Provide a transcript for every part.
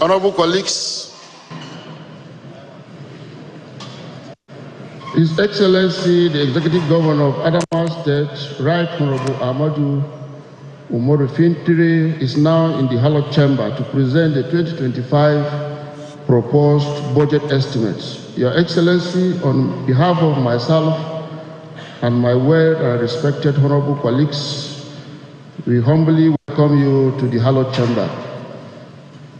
Honorable colleagues, His Excellency, the Executive Governor of Adamawa State, Right Honorable Ahmadu Umaru Fintiri, is now in the Hallowed Chamber to present the 2025 proposed budget estimates. Your Excellency, on behalf of myself and my well-respected honorable colleagues, we humbly welcome you to the Hallowed Chamber.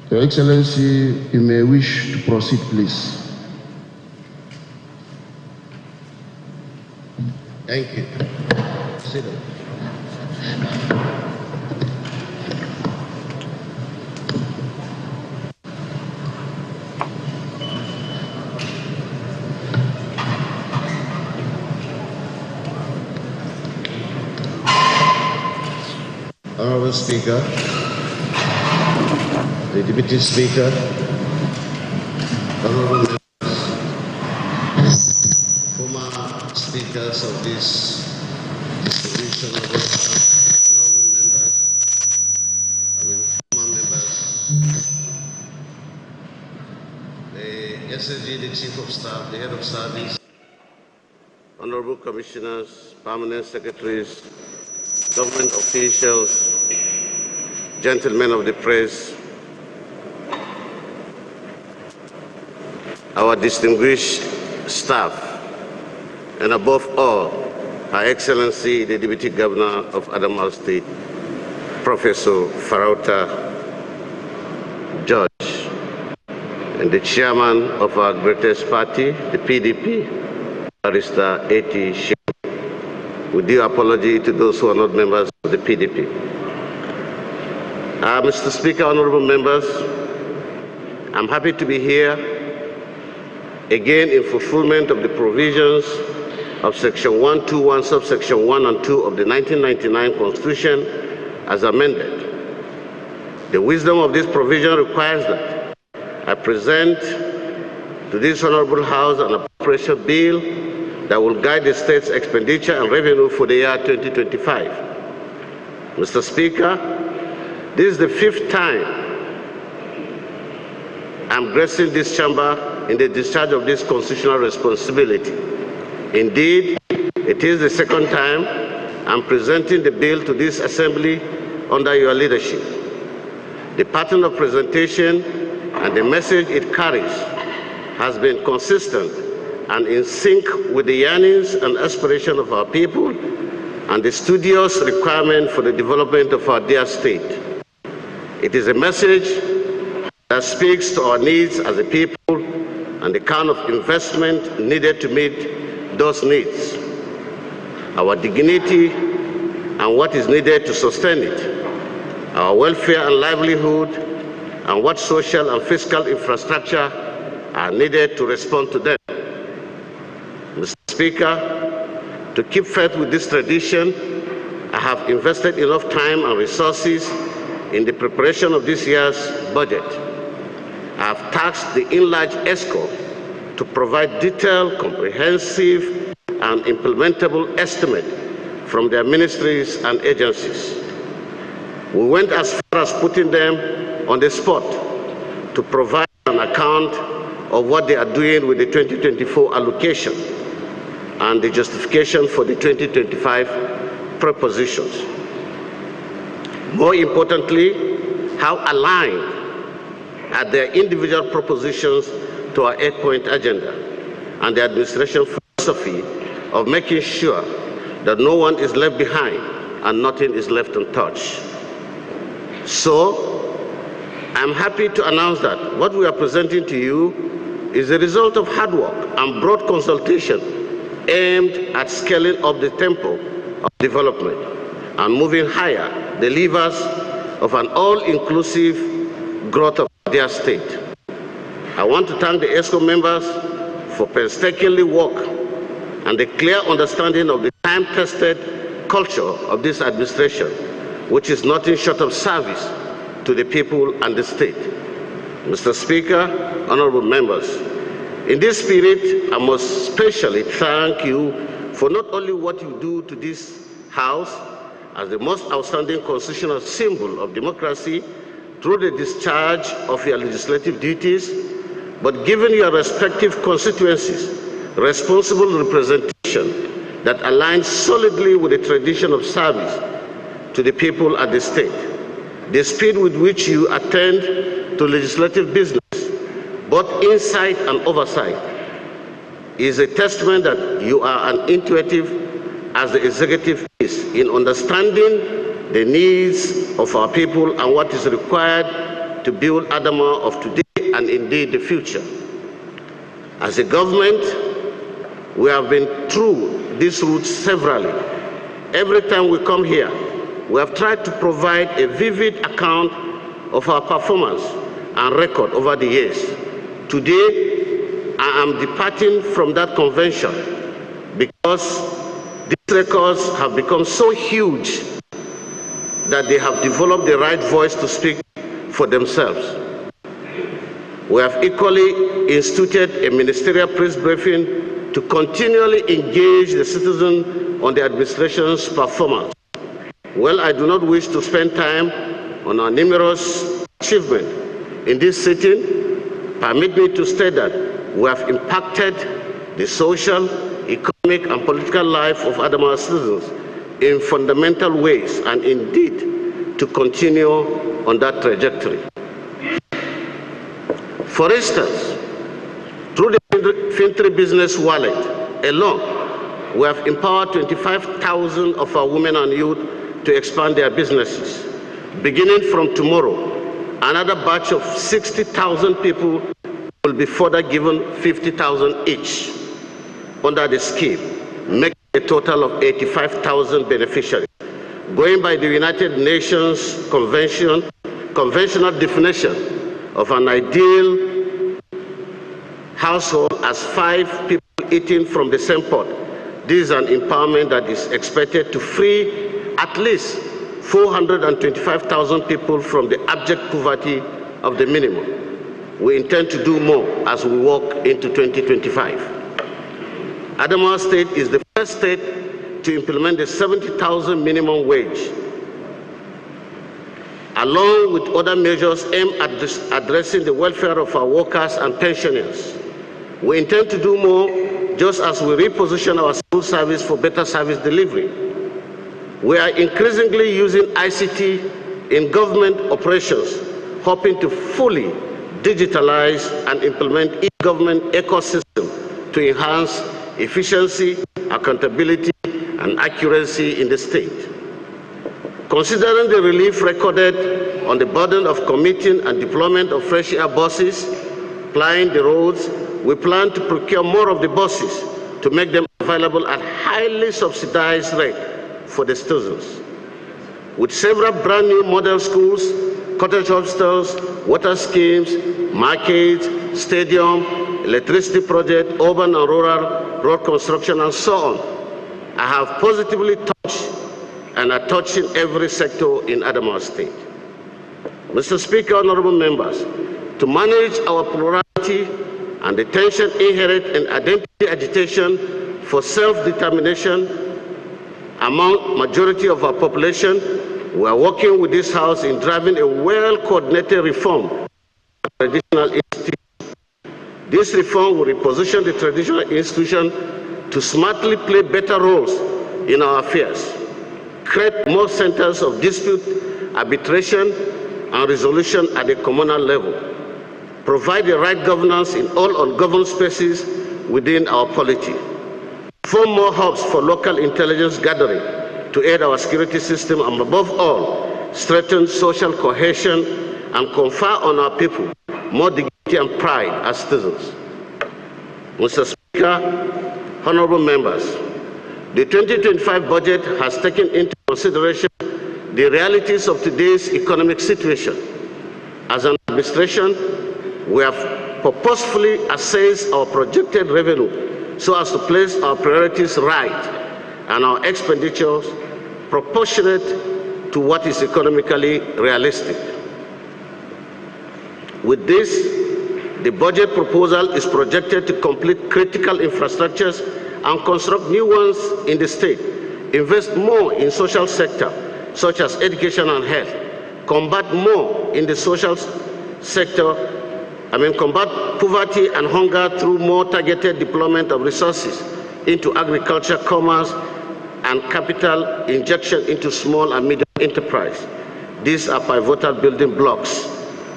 Your Excellency, you may wish to proceed, please. Thank you. Sit down. Honorable Speaker, the Deputy Speaker, honorable former speakers of this distribution of honorable members, former members, the SSG, the Chief of Staff, the Head of Service, honorable commissioners, permanent secretaries, government officials, gentlemen of the press, our distinguished staff, and above all, Her Excellency, the Deputy Governor of Adamawa State, Professor Farauta George, and the Chairman of our greatest party, the PDP, Barrister A.T. Sheikh. With due apology to those who are not members of the PDP. Mr. Speaker, honorable members, I'm happy to be here again in fulfillment of the provisions of Section 121, subsection 1 and 2 of the 1999 Constitution as amended. The wisdom of this provision requires that I present to this honorable House an appropriation bill that will guide the state's expenditure and revenue for the year 2025. Mr. Speaker, this is the 5th time I'm gracing this chamber in the discharge of this constitutional responsibility. Indeed, it is the 2nd time I'm presenting the bill to this assembly under your leadership. The pattern of presentation and the message it carries has been consistent and in sync with the yearnings and aspirations of our people and the studious requirement for the development of our dear state. It is a message that speaks to our needs as a people and the kind of investment needed to meet those needs, our dignity and what is needed to sustain it, our welfare and livelihood, and what social and fiscal infrastructure are needed to respond to them. Mr. Speaker, to keep faith with this tradition, I have invested enough time and resources in the preparation of this year's budget. I have tasked the enlarged ESCO to provide detailed, comprehensive, and implementable estimate from their ministries and agencies. We went as far as putting them on the spot to provide an account of what they are doing with the 2024 allocation and the justification for the 2025 propositions. More importantly, how aligned are their individual propositions to our 8-point agenda and the administration philosophy of making sure that no one is left behind and nothing is left untouched. So, I'm happy to announce that what we are presenting to you is a result of hard work and broad consultation aimed at scaling up the tempo of development and moving higher the levers of an all-inclusive growth of their state. I want to thank the ESCO members for painstakingly work and the clear understanding of the time-tested culture of this administration, which is nothing short of service to the people and the state. Mr. Speaker, honorable members, in this spirit, I must specially thank you for not only what you do to this House as the most outstanding constitutional symbol of democracy through the discharge of your legislative duties, but given your respective constituencies responsible representation that aligns solidly with the tradition of service to the people at the state. The speed with which you attend to legislative business, both insight and oversight, is a testament that you are as intuitive as the executive is in understanding the needs of our people and what is required to build Adama of today and indeed the future. As a government, we have been through this route severally. Every time we come here, we have tried to provide a vivid account of our performance and record over the years. Today, I am departing from that convention because these records have become so huge that they have developed the right voice to speak for themselves. We have equally instituted a ministerial press briefing to continually engage the citizen on the administration's performance. Well, I do not wish to spend time on our numerous achievements in this sitting. Permit me to state that we have impacted the social, economic, and political life of Adamawa citizens in fundamental ways, and indeed to continue on that trajectory. For instance, through the Fintiri business wallet alone, we have empowered 25,000 of our women and youth to expand their businesses. Beginning from tomorrow, another batch of 60,000 people will be further given 50,000 each under the scheme, making a total of 85,000 beneficiaries. Going by the United Nations conventional definition of an ideal household as 5 people eating from the same pot, this is an empowerment that is expected to free at least 425,000 people from the abject poverty of the minimum. We intend to do more as we walk into 2025. Adamawa State is the first state to implement the 70,000 minimum wage, along with other measures aimed at addressing the welfare of our workers and pensioners. We intend to do more, just as we reposition our civil service for better service delivery. We are increasingly using ICT in government operations, hoping to fully digitalize and implement e-government ecosystem to enhance efficiency, accountability, and accuracy in the state. Considering the relief recorded on the burden of committing and deployment of fresh air buses plying the roads, we plan to procure more of the buses to make them available at highly subsidized rate for the students. With several brand new model schools, cottage hostels, water schemes, markets, stadium, electricity project, urban and rural road construction, and so on, I have positively touched and are touching every sector in Adamawa State. Mr. Speaker, honorable members, to manage our plurality and the tension inherent in identity agitation for self-determination among majority of our population, we are working with this House in driving a well-coordinated reform of traditional institutions. This reform will reposition the traditional institution to smartly play better roles in our affairs, create more centers of dispute arbitration and resolution at the communal level, provide the right governance in all ungoverned spaces within our polity, form more hubs for local intelligence gathering to aid our security system, and above all, strengthen social cohesion and confer on our people more dignity and pride as citizens. Mr. Speaker, honorable members, the 2025 budget has taken into consideration the realities of today's economic situation. As an administration, we have purposefully assessed our projected revenue so as to place our priorities right and our expenditures proportionate to what is economically realistic. With this, the budget proposal is projected to complete critical infrastructures and construct new ones in the state, invest more in social sector, such as education and health, combat more in the social sector, combat poverty and hunger through more targeted deployment of resources into agriculture, commerce, and capital injection into small and medium enterprise. These are pivotal building blocks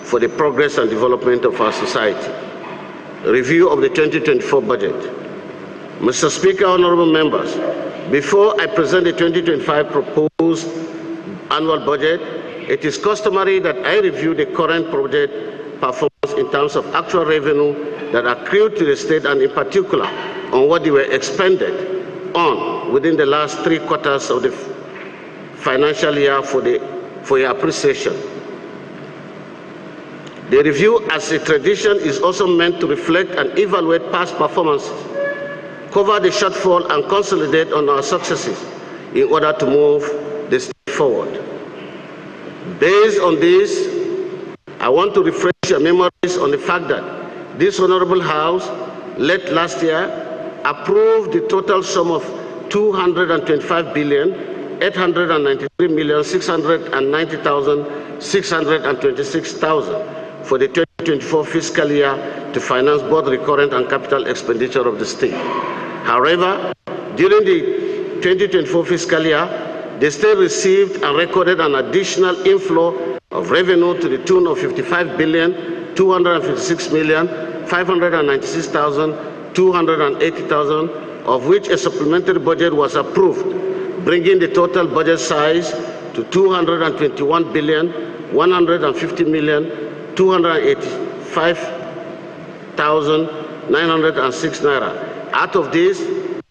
for the progress and development of our society. Review of the 2024 budget. Mr. Speaker, honorable members, before I present the 2025 proposed annual budget, it is customary that I review the current project performance in terms of actual revenue that accrued to the state, and in particular on what they were expended on within the last 3 quarters of the financial year for your appreciation. The review, as a tradition, is also meant to reflect and evaluate past performances, cover the shortfall, and consolidate on our successes in order to move the state forward. Based on this, I want to refresh your memories on the fact that this Honorable House, late last year, approved the total sum of 225,893,690,626 for the 2024 fiscal year to finance both recurrent and capital expenditure of the state. However, during the 2024 fiscal year, the state received and recorded an additional inflow of revenue to the tune of 55,256,596,280,000, of which a supplementary budget was approved, bringing the total budget size to 221,150,285,906 naira. Out of this,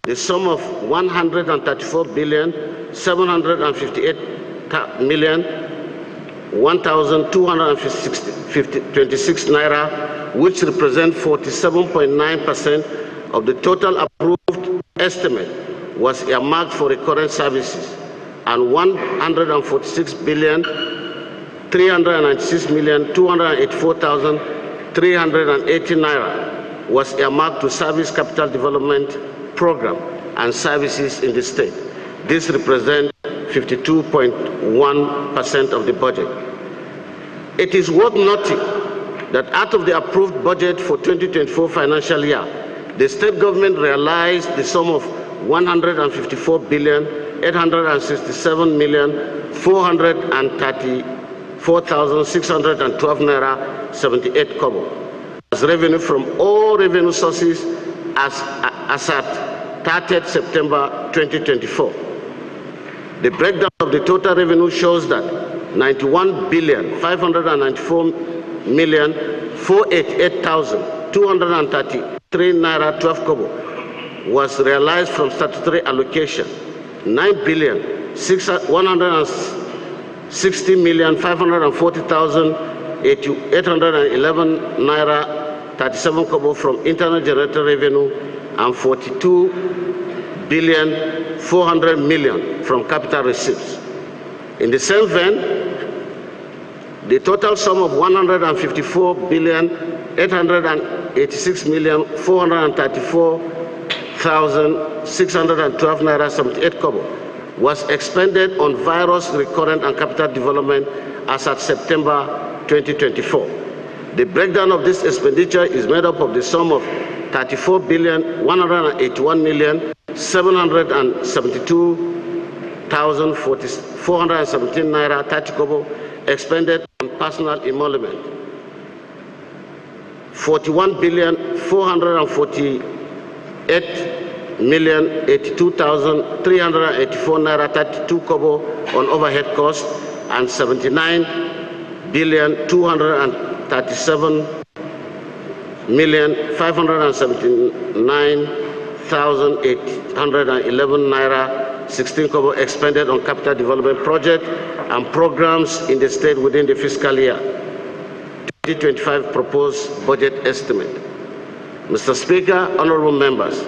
the sum of 134,758,1,226 naira, which represent 47.9% of the total approved estimate, was earmarked for recurrent services, and 146,396,284,380 naira was earmarked to service capital development program and services in the state. This represents 52.1% of the budget. It is worth noting that out of the approved budget for 2024 financial year, the state government realized the sum of 154,867,434,612 naira 78 kobo as revenue from all revenue sources as at 30th September 2024. The breakdown of the total revenue shows that 91,594,488,233 naira 12 kobo was realized from statutory allocation. 9,160,540,811 naira 37 kobo from internal generated revenue, and 42,400,000,000 from capital receipts. In the same vein, the total sum of 154,886,434,612 naira 78 kobo was expended on various recurrent and capital development as at September 2024. The breakdown of this expenditure is made up of the sum of 34,181,772,417 naira 30 kobo expended on personal emolument, 41,448,082,384 naira 32 kobo on overhead costs, and 79,237,579,811 naira 16 kobo expended on capital development project and programs in the state within the fiscal year 2025 proposed budget estimate. Mr. Speaker, honorable members,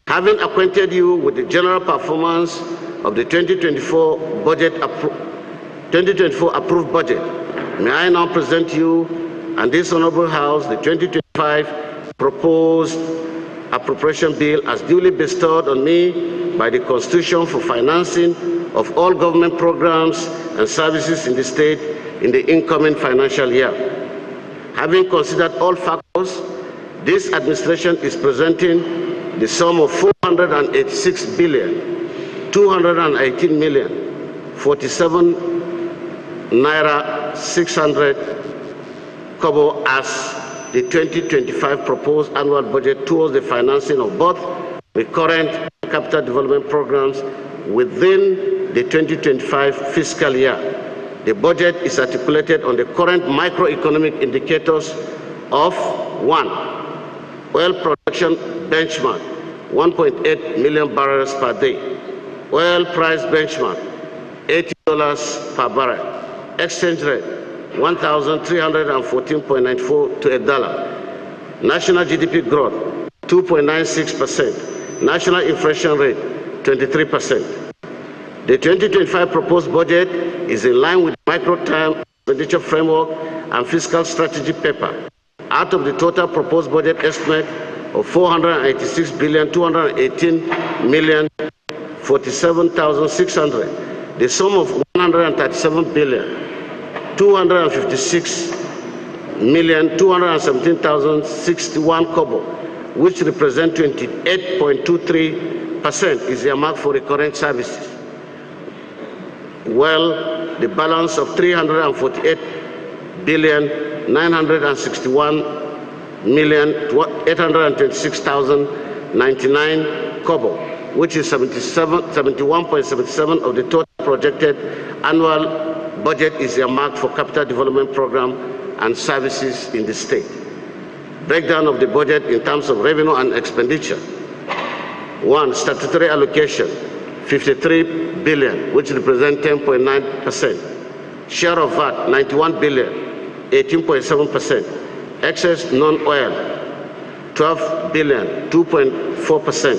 having acquainted you with the general performance of the 2024 approved budget, may I now present you and this honorable House the 2025 proposed appropriation bill as duly bestowed on me by the Constitution for financing of all government programs and services in the state in the incoming financial year. Having considered all factors, this administration is presenting the sum of 486 billion 218 million 47 naira 600 kobo as the 2025 proposed annual budget towards the financing of both recurrent capital development programs within the 2025 fiscal year. The budget is articulated on the current microeconomic indicators of 1. Oil production benchmark, 1.8 million barrels per day. Oil price benchmark, $80 per barrel. Exchange rate, 1,314.94 to a dollar. National GDP growth, 2.96%. National inflation rate, 23%. The 2025 proposed budget is in line with micro-term expenditure framework and fiscal strategy paper. Out of the total proposed budget estimate of 486 billion 218 million 47,600, the sum of 137 billion 256 million 217,061 kobo, which represent 28.23%, is earmarked for recurrent services. Well, the balance of 348 billion 961 million 826,099 kobo, which is 71.77% of the total projected annual budget, is earmarked for capital development program and services in the state. Breakdown of the budget in terms of revenue and expenditure. 1. Statutory allocation, 53 billion, which represents 10.9%. Share of VAT, 91 billion, 18.7%. Excess non-oil, 12 billion, 2.4%.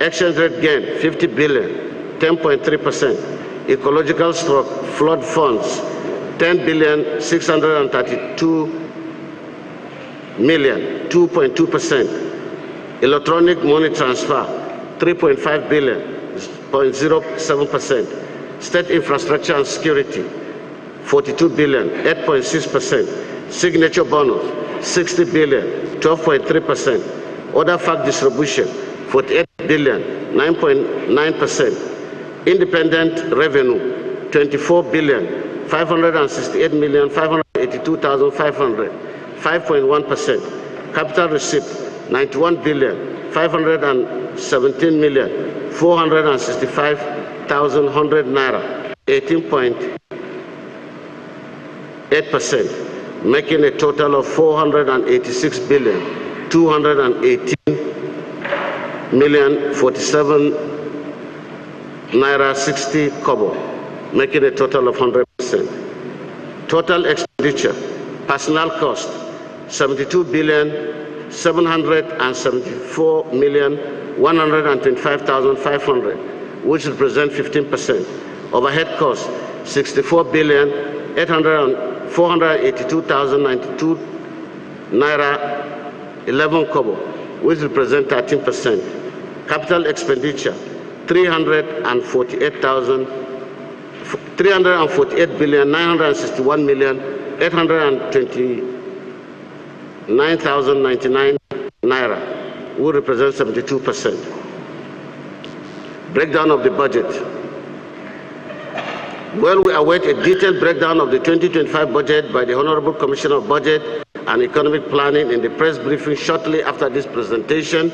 Exchange rate gain, 50 billion, 10.3%. Ecological stroke flood funds, 10 billion, 632 million, 2.2%. Electronic money transfer, 3.5 billion, 0.07%. State infrastructure and security, 42 billion, 8.6%. Signature bonus, 60 billion, 12.3%. Other fact distribution, 48 billion, 9.9%. Independent revenue, 24 billion, 568 million, 582,500, 5.1%. Capital receipt, 91 billion, 517 million, 465,100 naira, 18.8%, making a total of 486 billion, 218 million, 47 naira 60 kobo, making a total of 100%. Total expenditure, personnel cost, 72 billion, 774 million, 125,500, which represent 15%. Overhead cost, 64 billion, 482,092 naira 11 kobo, which represent 13%. Capital expenditure, 348 billion 961 million 829,099 naira, which represents 72%. Breakdown of the budget. Well, we await a detailed breakdown of the 2025 budget by the Honorable Commissioner of Budget and Economic Planning in the press briefing shortly after this presentation.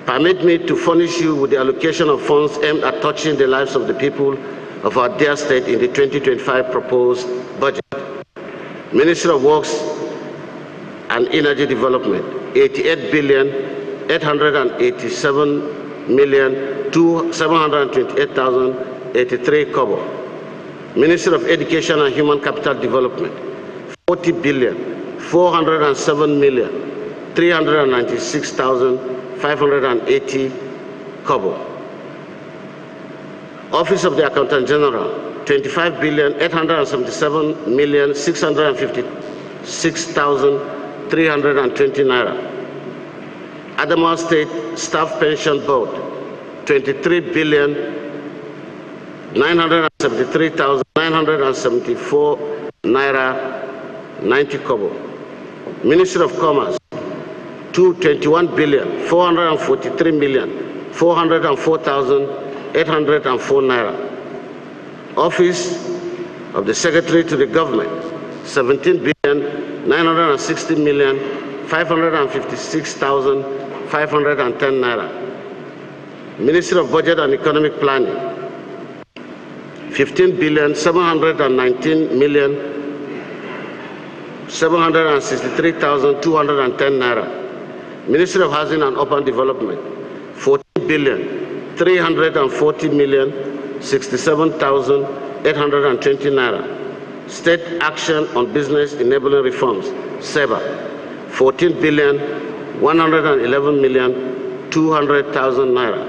Permit me to furnish you with the allocation of funds aimed at touching the lives of the people of our dear state in the 2025 proposed budget. Ministry of Works and Energy Development, 88 billion 887 million 728,083 kobo. Ministry of Education and Human Capital Development, 40 billion 407 million 396,580 kobo. Office of the Accountant General, 25 billion 877 million 656,320 naira. Adamawa State Staff Pension Board, 23 billion 973,974 naira 90 kobo. Ministry of Commerce, 21,443,404,804 naira. Office of the Secretary to the Government, 17,960,556,510 naira. Ministry of Budget and Economic Planning, 15,719,763,210 naira. Ministry of Housing and Urban Development, 14,340,067,820 naira. State Action on Business Enabling Reforms, SEBA, 14,111,200,000 naira.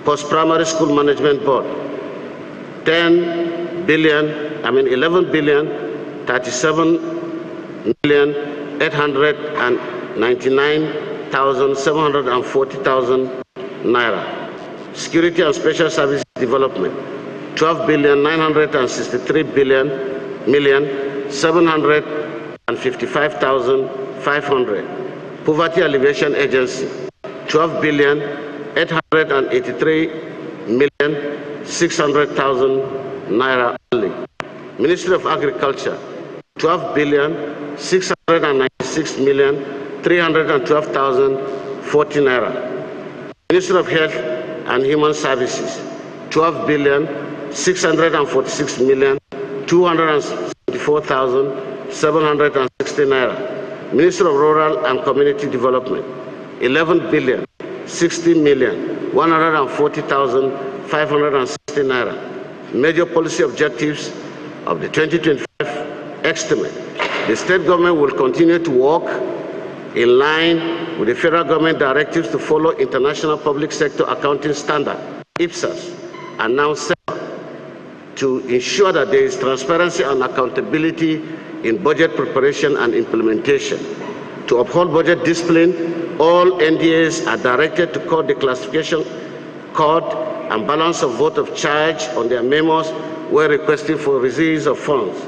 Post-Primary School Management Board, 11,37,899,740,000 naira. Security and Special Services Development, 12,963,755,500. Poverty Alleviation Agency, 12,883,600,000 naira only. Ministry of Agriculture, 12,696,312,040 naira. Ministry of Health and Human Services, 12,646,274,760 naira. Ministry of Rural and Community Development, 11,60,140,560 naira. Major policy objectives of the 2025 estimate. The state government will continue to work in line with the federal government directives to follow International Public Sector Accounting Standard, IPSAS, and now SEBA, to ensure that there is transparency and accountability in budget preparation and implementation. To uphold budget discipline, all NDAs are directed to code the classification code and balance of vote of charge on their memos where requesting for release of funds,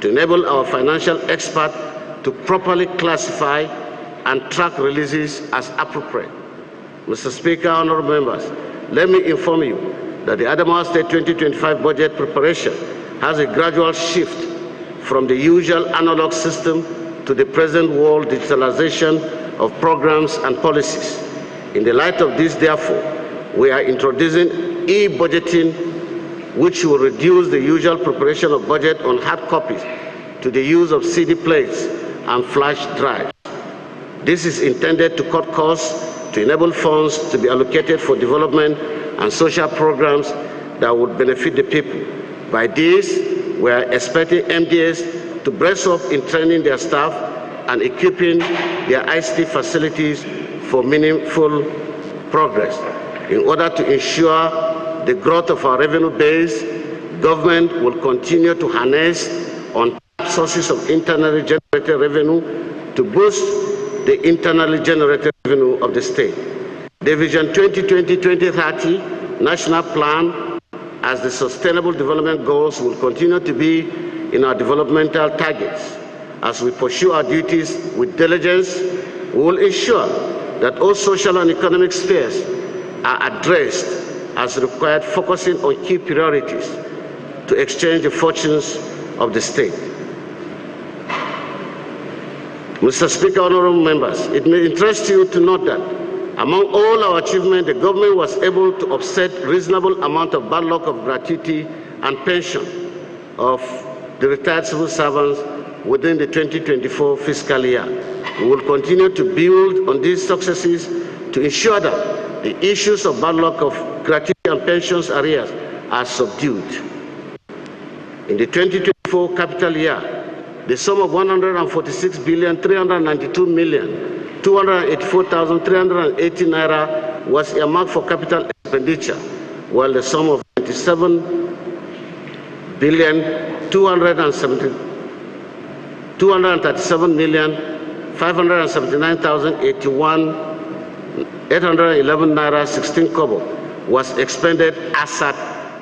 to enable our financial expert to properly classify and track releases as appropriate. Mr. Speaker, honorable members, let me inform you that the Adamawa State 2025 budget preparation has a gradual shift from the usual analog system to the present world digitalization of programs and policies. In the light of this, therefore, we are introducing e-budgeting, which will reduce the usual preparation of budget on hard copies to the use of CD plates and flash drives. This is intended to cut costs, to enable funds to be allocated for development and social programs that would benefit the people. By this, we are expecting MDAs to brace up in training their staff and equipping their ICT facilities for meaningful progress. In order to ensure the growth of our revenue base, government will continue to harness on sources of internally generated revenue to boost the internally generated revenue of the state. The Vision 2020-2030 National Plan, as the Sustainable Development Goals, will continue to be in our developmental targets. As we pursue our duties with diligence, we will ensure that all social and economic spheres are addressed as required, focusing on key priorities to exchange the fortunes of the state. Mr. Speaker, honorable members, it may interest you to note that among all our achievements, the government was able to offset reasonable amount of bad luck of gratuity and pension of the retired civil servants within the 2024 fiscal year. We will continue to build on these successes to ensure that the issues of bad luck of gratuity and pensions arrears are subdued. In the 2024 capital year, the sum of 146,392,284,380 naira was earmarked for capital expenditure, while the sum of 27,237,579,081 811 naira 16 kobo was expended as at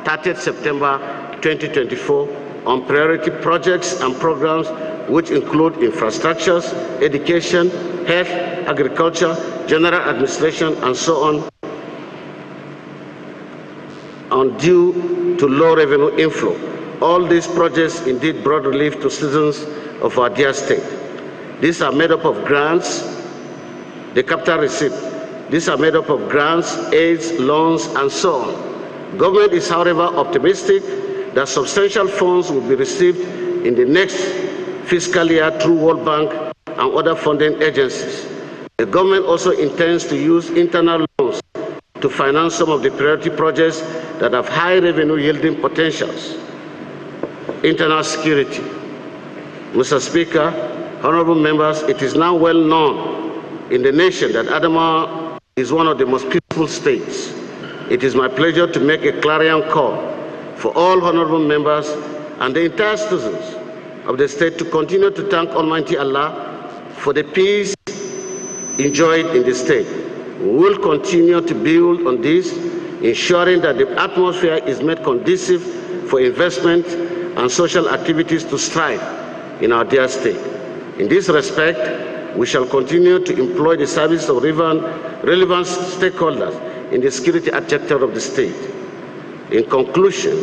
30th September 2024 on priority projects and programs which include infrastructures, education, health, agriculture, general administration, and so on due to low revenue inflow. All these projects indeed brought relief to citizens of our dear state. These are made up of grants, the capital receipt. These are made up of grants, aids, loans, and so on. Government is, however, optimistic that substantial funds will be received in the next fiscal year through World Bank and other funding agencies. The government also intends to use internal loans to finance some of the priority projects that have high revenue yielding potentials. Internal security. Mr. Speaker, honorable members, it is now well known in the nation that Adamawa is one of the most peaceful states. It is my pleasure to make a clarion call for all honorable members and the entire citizens of the state to continue to thank Almighty Allah for the peace enjoyed in the state. We will continue to build on this, ensuring that the atmosphere is made conducive for investment and social activities to strive in our dear state. In this respect, we shall continue to employ the service of relevant stakeholders in the security architecture of the state. In conclusion,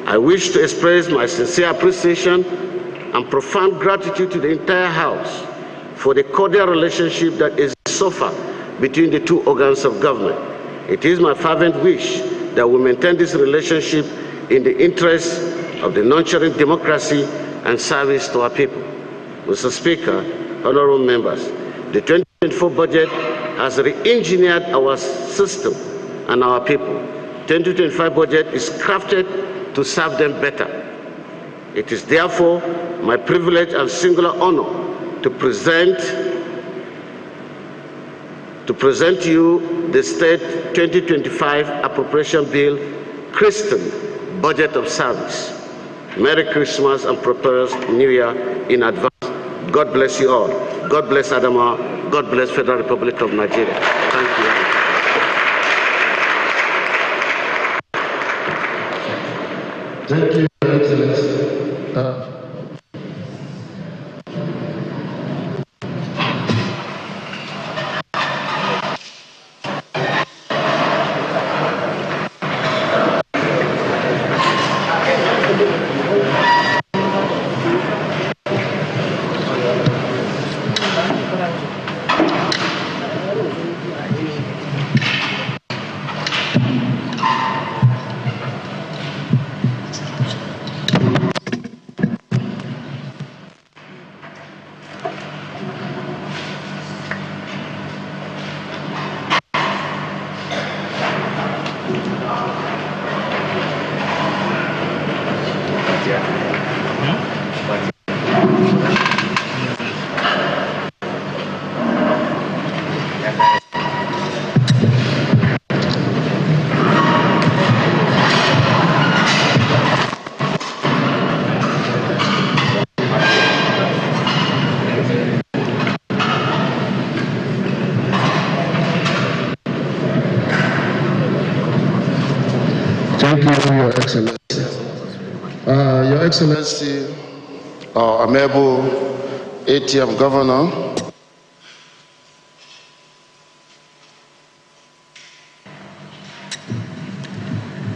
I wish to express my sincere appreciation and profound gratitude to the entire House for the cordial relationship that is so far between the two organs of government. It is my fervent wish that we maintain this relationship in the interest of the nurturing democracy and service to our people. Mr. Speaker, honorable members, the 2024 budget has re-engineered our system and our people. 2025 budget is crafted to serve them better. It is therefore my privilege and singular honor to present to you the State 2025 Appropriation Bill, christened Budget of Service. Merry Christmas and prosperous New Year in advance. God bless you all. God bless Adamawa. God bless Federal Republic of Nigeria. Thank you. Thank you, Your Excellency. Thank you, Your Excellency. Your Excellency, our amiable ATM Governor,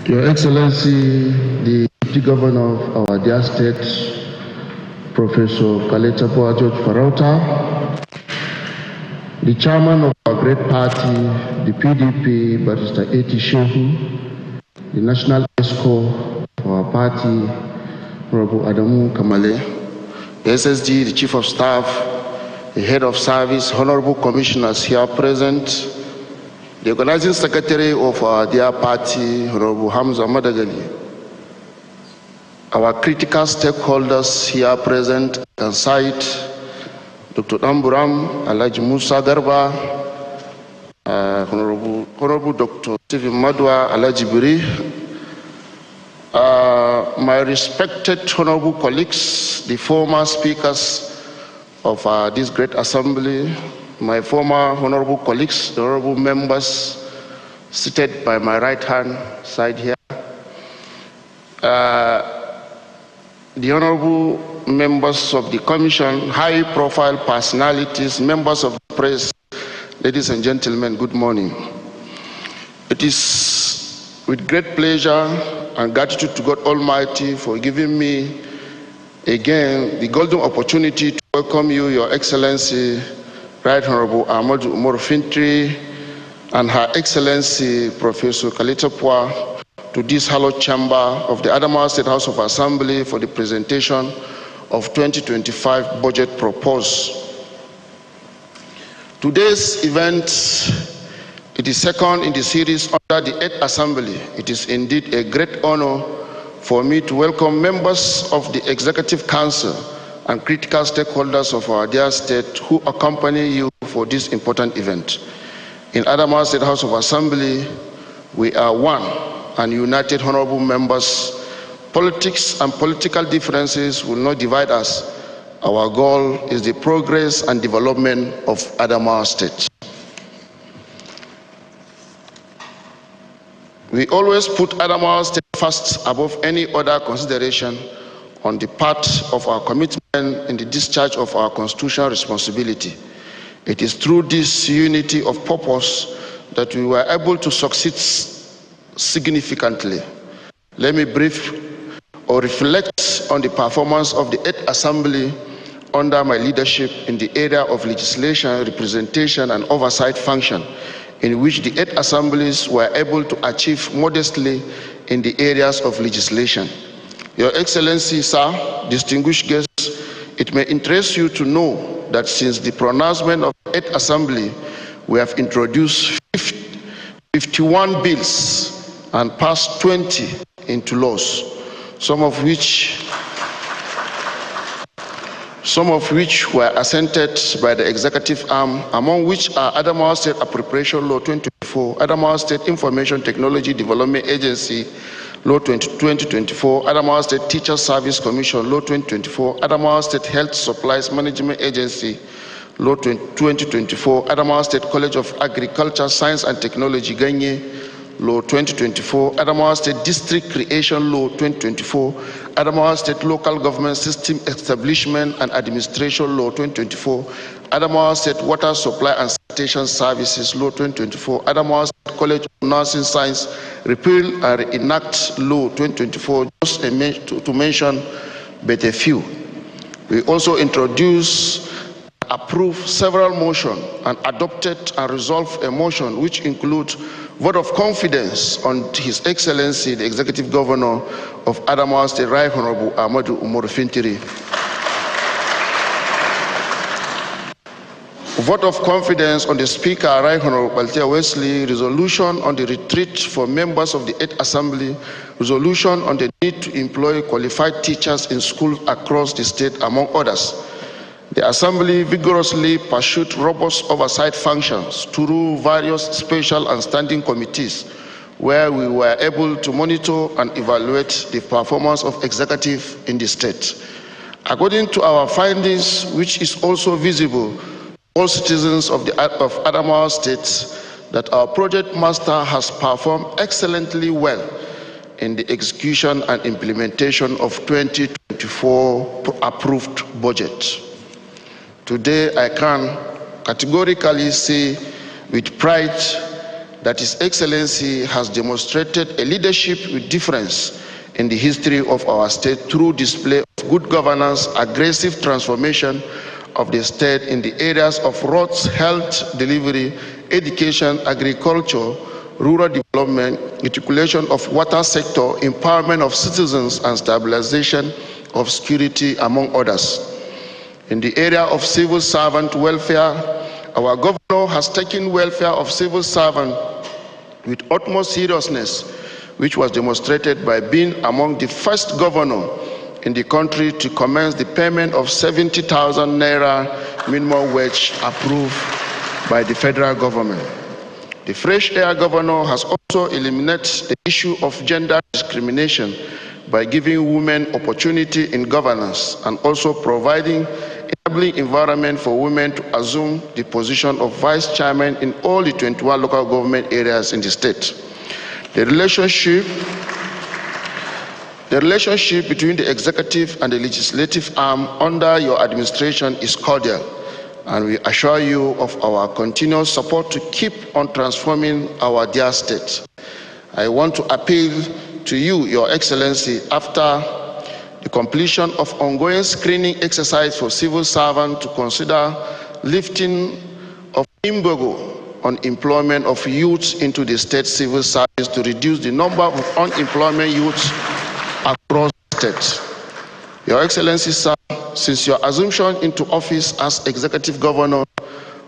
Your Excellency, the Deputy Governor of our dear state, Professor Kaleta George Farauta, the Chairman of our great party, the PDP, Barrister A.T. Shehu, the National ESCO of our party, Honorable Adamu Kamale, the SSG, the Chief of Staff, the Head of Service, Honorable Commissioners here present, the Organizing Secretary of our dear party, Honorable Hamza Madagali, our critical stakeholders here present and cite Dr. Amburam, Alhaji Musa Garba, Honorable Dr. Stephen Madwa, Alhaji Biri, my respected honorable colleagues, the former speakers of this great assembly, my former honorable colleagues, the honorable members seated by my right hand side here, the honorable members of the commission, high-profile personalities, members of the press, ladies and gentlemen, good morning. It is with great pleasure and gratitude to God Almighty for giving me again the golden opportunity to welcome you, Your Excellency, Right Honorable Ahmadu Umaru Fintiri, and Her Excellency Professor Kalitapwa, to this hallowed chamber of the Adamawa State House of Assembly for the presentation of 2025 budget proposed. Today's event, it is second in the series under the 8th Assembly. It is indeed a great honor for me to welcome members of the Executive Council and critical stakeholders of our dear state who accompany you for this important event. In Adamawa State House of Assembly, we are one and united honorable members. Politics and political differences will not divide us. Our goal is the progress and development of Adamawa State. We always put Adamawa State first above any other consideration on the part of our commitment in the discharge of our constitutional responsibility. It is through this unity of purpose that we were able to succeed significantly. Let me brief or reflect on the performance of the 8th Assembly under my leadership in the area of legislation, representation, and oversight function, in which the 8 assemblies were able to achieve modestly in the areas of legislation. Your Excellency, sir, distinguished guests, it may interest you to know that since the pronouncement of the 8th Assembly, we have introduced 51 bills and passed 20 into laws, some of which were assented by the executive arm, among which are Adamawa State Appropriation Law 2024, Adamawa State Information Technology Development Agency Law 2024, Adamawa State Teacher Service Commission Law 2024, Adamawa State Health Supplies Management Agency Law 2024, Adamawa State College of Agriculture, Science and Technology Ganye Law 2024, Adamawa State District Creation Law 2024, Adamawa State Local Government System Establishment and Administration Law 2024, Adamawa State Water Supply and Sanitation Services Law 2024, Adamawa State College of Nursing Science Repeal and Enact Law 2024, just to mention but a few. We also introduced, approved several motions and adopted and resolved a motion which includes vote of confidence on His Excellency, the Executive Governor of Adamawa State, Right Honorable Ahmadu Umaru Fintiri. Vote of confidence on the Speaker, Right Honorable Baltia Wesley, resolution on the retreat for members of the 8th Assembly, resolution on the need to employ qualified teachers in schools across the state, among others. The Assembly vigorously pursued robust oversight functions through various special and standing committees, where we were able to monitor and evaluate the performance of executive in the state. According to our findings, which is also visible to all citizens of Adamawa State, that our project master has performed excellently well in the execution and implementation of 2024 approved budget. Today, I can categorically say with pride that His Excellency has demonstrated a leadership with difference in the history of our state through display of good governance, aggressive transformation of the state in the areas of roads, health delivery, education, agriculture, rural development, articulation of water sector, empowerment of citizens, and stabilization of security, among others. In the area of civil servant welfare, our governor has taken welfare of civil servants with utmost seriousness, which was demonstrated by being among the first governor in the country to commence the payment of 70,000 naira minimum wage approved by the federal government. The Fresh Air Governor has also eliminated the issue of gender discrimination by giving women opportunity in governance and also providing enabling environment for women to assume the position of vice chairman in all the 21 local government areas in the state. The relationship The relationship between the executive and the legislative arm under your administration is cordial, and we assure you of our continuous support to keep on transforming our dear state. I want to appeal to you, Your Excellency, after the completion of ongoing screening exercise for civil servants to consider lifting of embargo on employment of youths into the state civil service to reduce the number of unemployment youths across the state. Your Excellency, sir, since your assumption into office as Executive Governor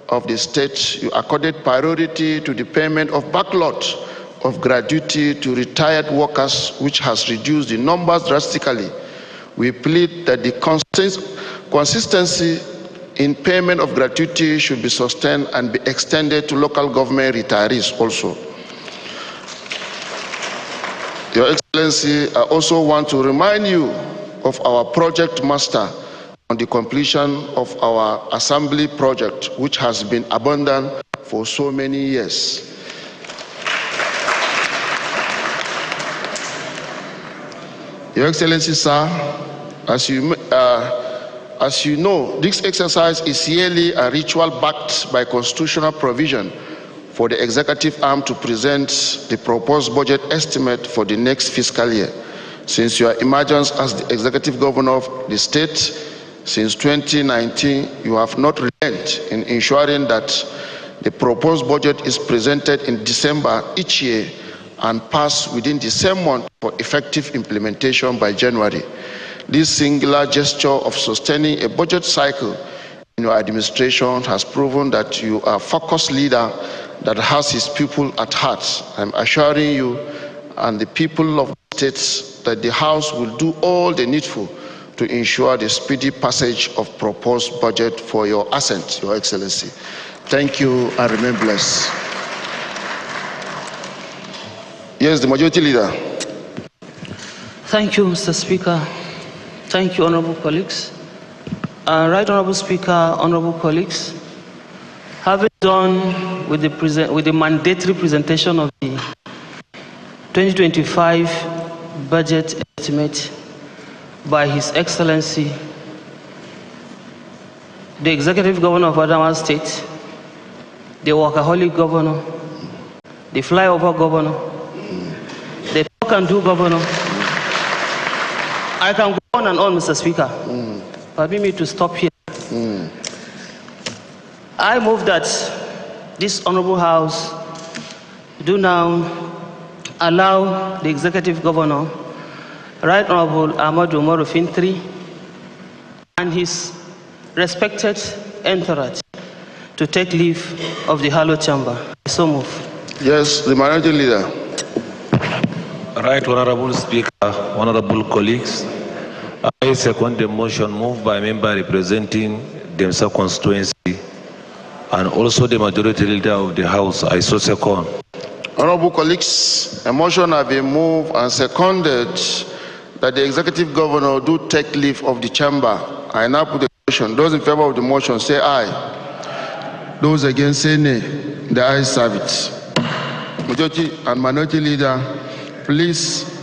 of the state, you accorded priority to the payment of backlog of gratuity to retired workers, which has reduced the numbers drastically. We plead that the consistency in payment of gratuity should be sustained and be extended to local government retirees also. Your Excellency, I also want to remind you of our project master on the completion of our assembly project, which has been abandoned for so many years. Your Excellency, sir, as you know, this exercise is yearly a ritual backed by constitutional provision for the executive arm to present the proposed budget estimate for the next fiscal year. Since your emergence as the executive governor of the state since 2019, you have not relented in ensuring that the proposed budget is presented in December each year and passed within the same month for effective implementation by January. This singular gesture of sustaining a budget cycle in your administration has proven that you are a focused leader that has his people at heart. I'm assuring you and the people of the states that the House will do all the needful to ensure the speedy passage of proposed budget for your assent, Your Excellency. Thank you and remain blessed. Yes, the Majority Leader. Thank you, Mr. Speaker. Thank you, honorable colleagues. Right Honorable Speaker, honorable colleagues, having done with the mandatory presentation of the 2025 budget estimate by His Excellency, the Executive Governor of Adamawa State, the workaholic governor, the flyover governor, the talk-and-do governor. I can go on and on, Mr. Speaker. Permit me to stop here. I move that this Honorable House do now allow the Executive Governor, Right Honorable Ahmadu Umaru Fintiri, and his respected entourage to take leave of the Hallowed Chamber. So move. Yes, the Minority Leader. Right Honorable Speaker, honorable colleagues, I second the motion moved by a member representing Demsa constituency and also the Majority Leader of the House. I so second. Honorable colleagues, a motion has been moved and seconded that the Executive Governor do take leave of the chamber. I now put the motion. Those in favor of the motion say aye. Those against say nay. The ayes have it. Majority and Minority Leader, please.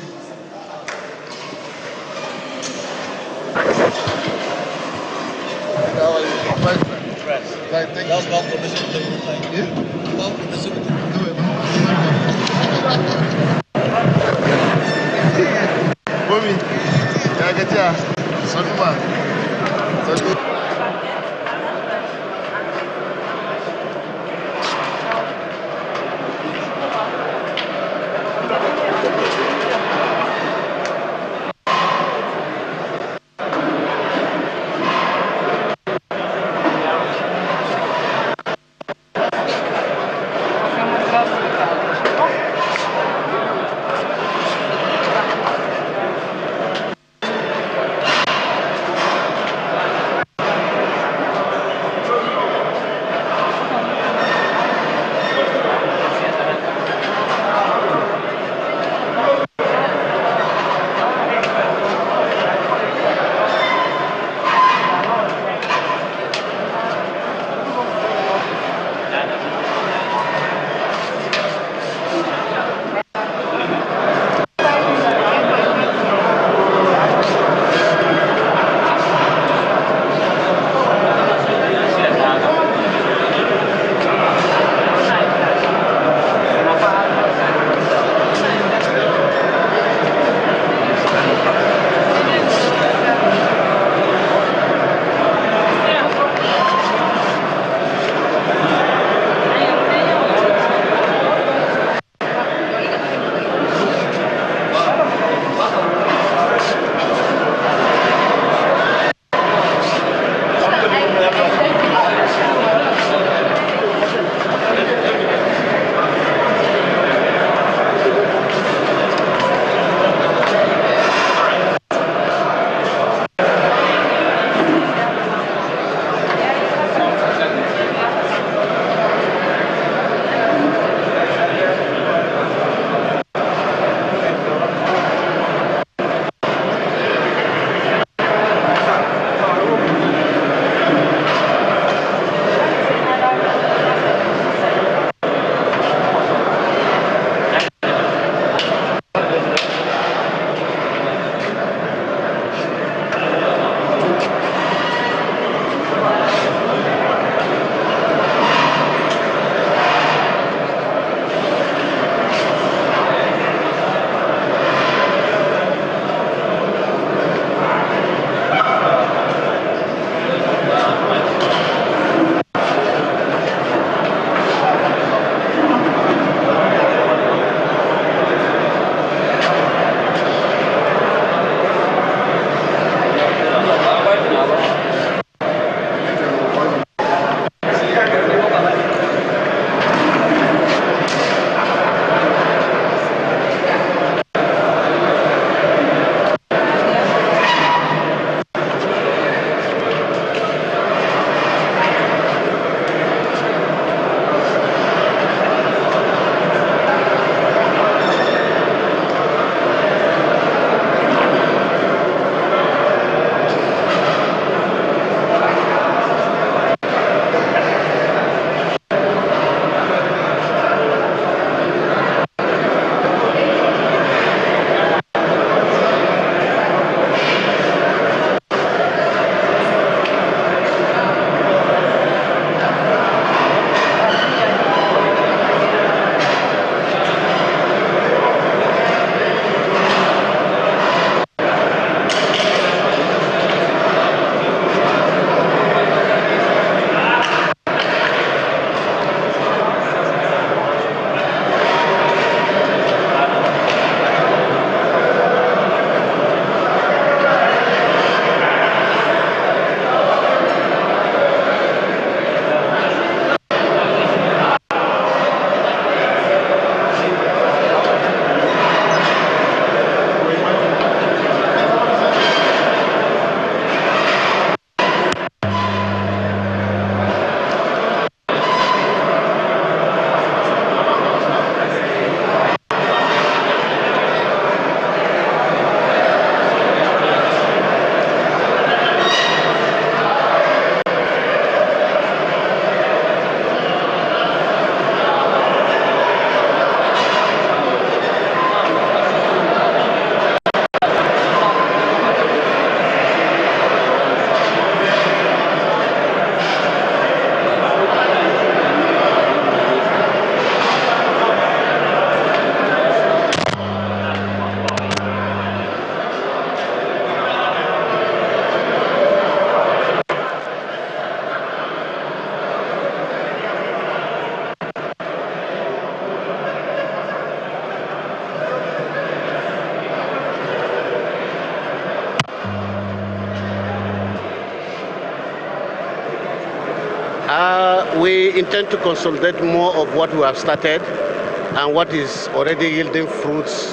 We intend to consolidate more of what we have started and what is already yielding fruits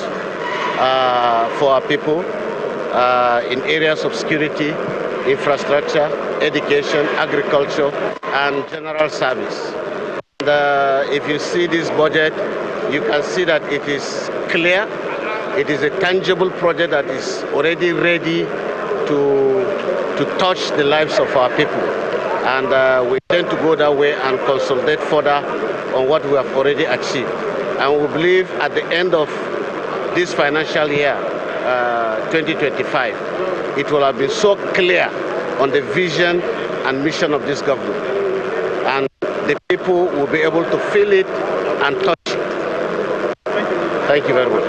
for our people in areas of security, infrastructure, education, agriculture, and general service. And if you see this budget, you can see that it is clear. It is a tangible project that is already ready to touch the lives of our people. And we intend to go that way and consolidate further on what we have already achieved. And we believe at the end of this financial year, 2025, it will have been so clear on the vision and mission of this government. And the people will be able to feel it and touch it. Thank you very much.